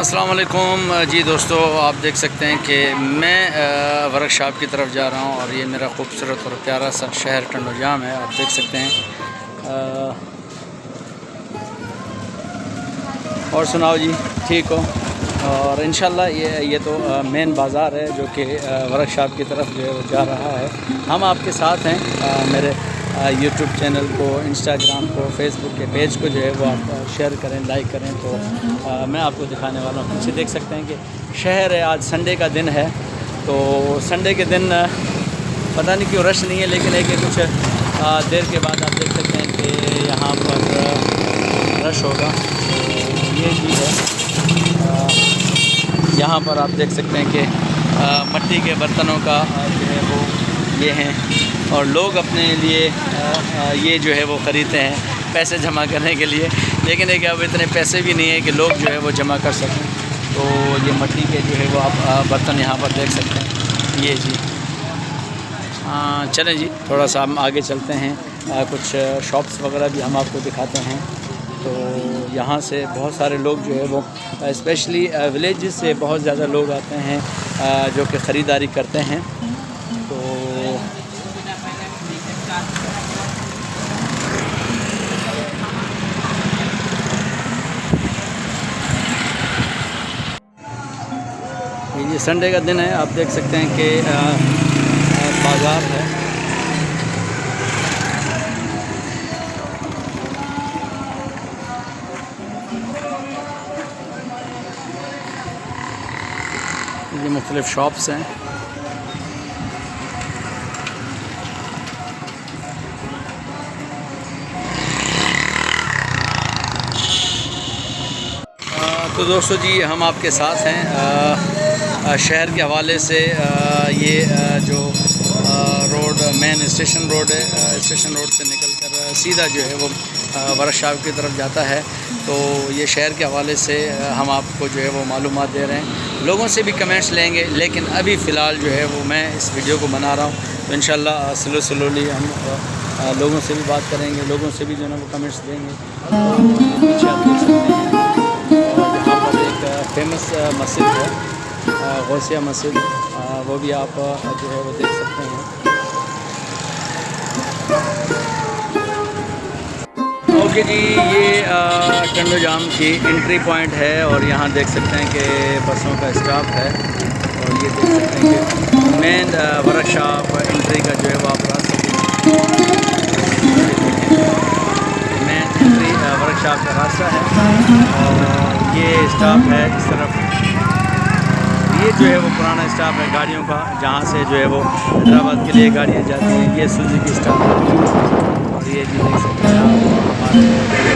अस्सलाम वालेकुम जी दोस्तों, आप देख सकते हैं कि मैं वर्कशॉप की तरफ जा रहा हूं और ये मेरा खूबसूरत और प्यारा सा शहर टंडोजाम है। आप देख सकते हैं। और सुनाओ जी, ठीक हो? और इंशाल्लाह ये तो मेन बाज़ार है जो कि वर्कशॉप की तरफ जो है वो जा रहा है। हम आपके साथ हैं। मेरे यूट्यूब चैनल को, इंस्टाग्राम को, फेसबुक के पेज को जो है वो आप शेयर करें, लाइक करें। तो मैं आपको दिखाने वाला हूँ। पीछे देख सकते हैं कि शहर है। आज संडे का दिन है, तो संडे के दिन पता नहीं क्यों रश नहीं है, लेकिन एक कुछ देर के बाद आप देख सकते हैं कि यहाँ पर रश होगा। तो ये चीज़ है। यहाँ पर आप देख सकते हैं कि मिट्टी के बर्तनों का जो है वो ये हैं, और लोग अपने लिए ये जो है वो ख़रीदते हैं पैसे जमा करने के लिए। लेकिन एक अब इतने पैसे भी नहीं है कि लोग जो है वो जमा कर सकें। तो ये मिट्टी के जो है वो आप बर्तन यहाँ पर देख सकते हैं। ये जी, चलें जी, थोड़ा सा हम आगे चलते हैं। कुछ शॉप्स वगैरह भी हम आपको दिखाते हैं। तो यहाँ से बहुत सारे लोग जो है वो स्पेशली विलेज से बहुत ज़्यादा लोग आते हैं जो कि ख़रीदारी करते हैं। तो ये संडे का दिन है। आप देख सकते हैं कि बाज़ार है। ये मुख्तलिफ़ शॉप्स हैं। तो दोस्तों जी, हम आपके साथ हैं। शहर के हवाले से ये जो रोड मेन स्टेशन रोड है, स्टेशन रोड से निकलकर सीधा जो है वो वर्कशॉप की तरफ जाता है। तो ये शहर के हवाले से हम आपको जो है वो मालूमात दे रहे हैं। लोगों से भी कमेंट्स लेंगे, लेकिन अभी फ़िलहाल जो है वो मैं इस वीडियो को बना रहा हूँ। तो इंशाल्लाह स्लोली हम लोगों से भी बात करेंगे, लोगों से भी जो है वो कमेंट्स देंगे। तो पीछे आप देख सकते हैं, यहाँ पर एक फेमस मस्जिद है, गौसिया मस्जिद। वो भी आप जो है वो देख सकते हैं। ओके जी, ये टंडोजाम की एंट्री पॉइंट है और यहाँ देख सकते हैं कि बसों का स्टॉप है। और ये देख सकते हैं कि मेन वर्कशॉप एंट्री का जो है वो आप रास्ता मेन एंट्री वर्कशॉप का रास्ता है। और ये स्टॉप है इस तरफ। ये जो है वो पुराना स्टॉप है गाड़ियों का, जहाँ से जो है वो हैदराबाद के लिए गाड़ियाँ जाती हैं। ये सुजुकी स्टॉप है। और ये जी देख सकते हैं आप हमारे